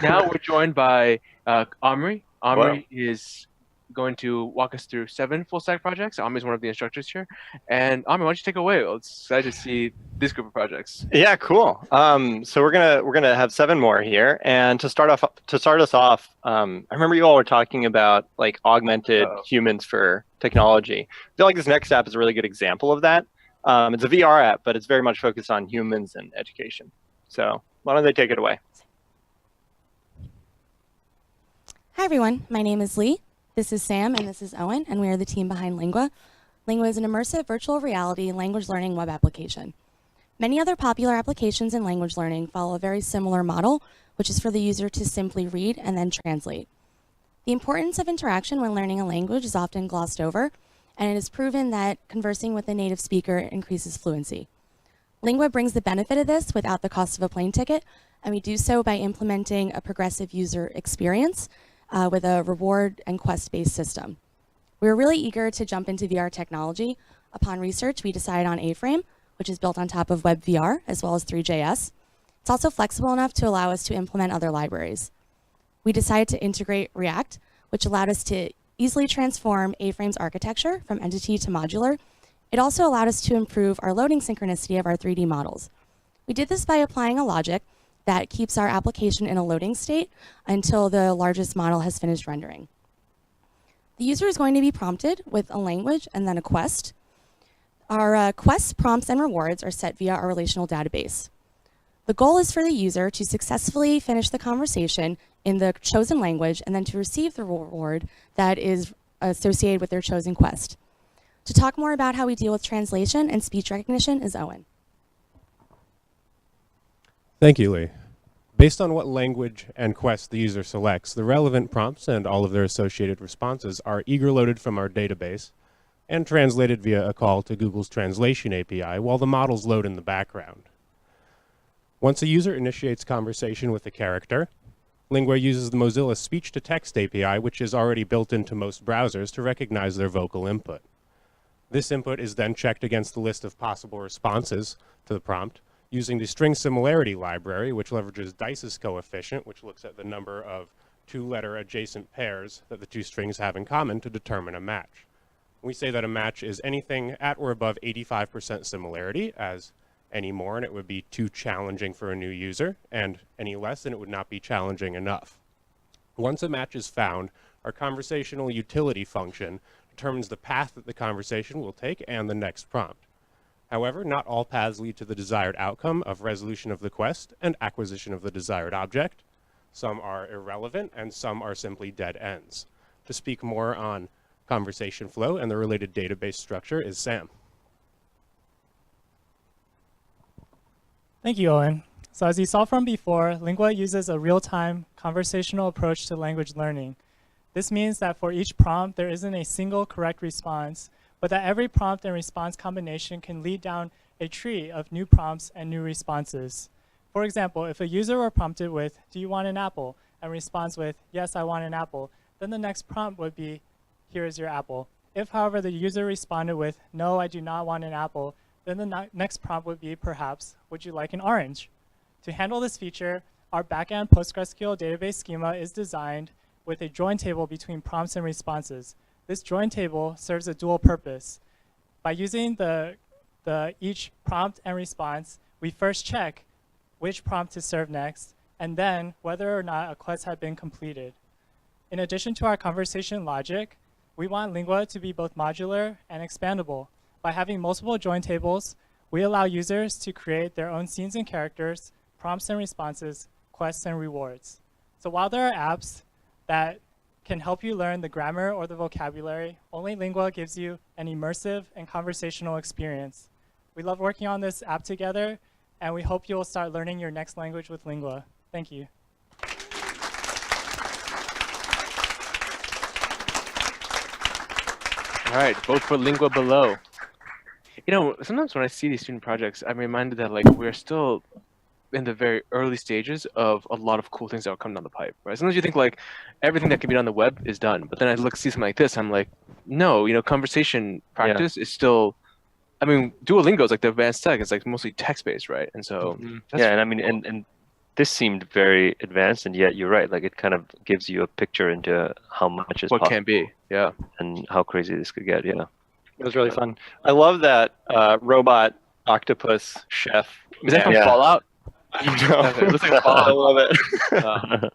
Now we're joined by Omri. Well, Omri is going to walk us through 7 full stack projects. Omri is one of the instructors here. And Omri, why don't you take away? Well, it's excited to see this group of projects. yeah, cool. So we're gonna have seven more here, and to start us off, I remember you all were talking about like augmented Uh, humans for technology. I feel like this next app is a really good example of that. It's a VR app, but it's very much focused on humans and education. So why don't they take it away? Hi everyone, my name is Lee. This is Sam and this is Owen, and we are the team behind Lingua. Lingua is an immersive virtual reality language learning web application. Many other popular applications in language learning follow a very similar model, which is for the user to simply read and then translate. The importance of interaction when learning a language is often glossed over, and it is proven that conversing with a native speaker increases fluency. Lingua brings the benefit of this without the cost of a plane ticket, and we do so by implementing a progressive user experience with a reward and quest-based system. We were really eager to jump into VR technology. Upon research, we decided on A-Frame, which is built on top of WebVR, as well as 3JS. It's also flexible enough to allow us to implement other libraries. We decided to integrate React, which allowed us to easily transform A-Frame's architecture from entity to modular. It also allowed us to improve our loading synchronicity of our 3D models. We did this by applying a logic that keeps our application in a loading state until the largest model has finished rendering. The user is going to be prompted with a language and then a quest. Our quests, prompts, and rewards are set via our relational database. The goal is for the user to successfully finish the conversation in the chosen language and then to receive the reward that is associated with their chosen quest. To talk more about how we deal with translation and speech recognition is Owen. Thank you, Lee. Based on what language and quest the user selects, the relevant prompts and all of their associated responses are eager loaded from our database and translated via a call to Google's Translation API while the models load in the background. Once a user initiates conversation with a character, Lingua uses the Mozilla Speech-to-Text API, which is already built into most browsers, to recognize their vocal input. This input is then checked against the list of possible responses to the prompt, using the string similarity library, which leverages Dice's coefficient, which looks at the number of two-letter adjacent pairs that the two strings have in common to determine a match. We say that a match is anything at or above 85% similarity, as any more and it would be too challenging for a new user, and any less and it would not be challenging enough. Once a match is found, our conversational utility function determines the path that the conversation will take and the next prompt. However, not all paths lead to the desired outcome of resolution of the quest and acquisition of the desired object. Some are irrelevant, and some are simply dead ends. To speak more on conversation flow and the related database structure is Sam. Thank you, Owen. So as you saw from before, Lingua uses a real-time conversational approach to language learning. This means that for each prompt, there isn't a single correct response, but that every prompt and response combination can lead down a tree of new prompts and new responses. For example, if a user were prompted with, "Do you want an apple?" and responds with, "Yes, I want an apple," then the next prompt would be, "Here is your apple." If, however, the user responded with, "No, I do not want an apple," then the next prompt would be, perhaps, "Would you like an orange?" To handle this feature, our backend PostgreSQL database schema is designed with a join table between prompts and responses. This join table serves a dual purpose. By using each prompt and response, we first check which prompt to serve next, and then whether or not a quest had been completed. In addition to our conversation logic, we want Lingua to be both modular and expandable. By having multiple join tables, we allow users to create their own scenes and characters, prompts and responses, quests and rewards. So while there are apps that can help you learn the grammar or the vocabulary, only Lingua gives you an immersive and conversational experience. We love working on this app together, and we hope you will start learning your next language with Lingua. Thank you. All right, vote for Lingua below. You know, sometimes when I see these student projects, I'm reminded that like we're still in the very early stages of a lot of cool things that will come down the pipe, right? Sometimes you think like everything that can be done on the web is done, but then I see something like this, I'm like, no, conversation Yeah. practice is still. I mean, Duolingo is like the advanced tech. It's like mostly text based, right? And so Mhm. that's Yeah, and I really mean, cool. and this seemed very advanced, and yet you're right. Like it kind of gives you a picture into how much is What possible can be? Yeah. and how crazy this could get. Yeah. It was really fun. I love that robot octopus chef. Is that from man. Yeah. Fallout? I don't know. It looks like I Fallout. love it.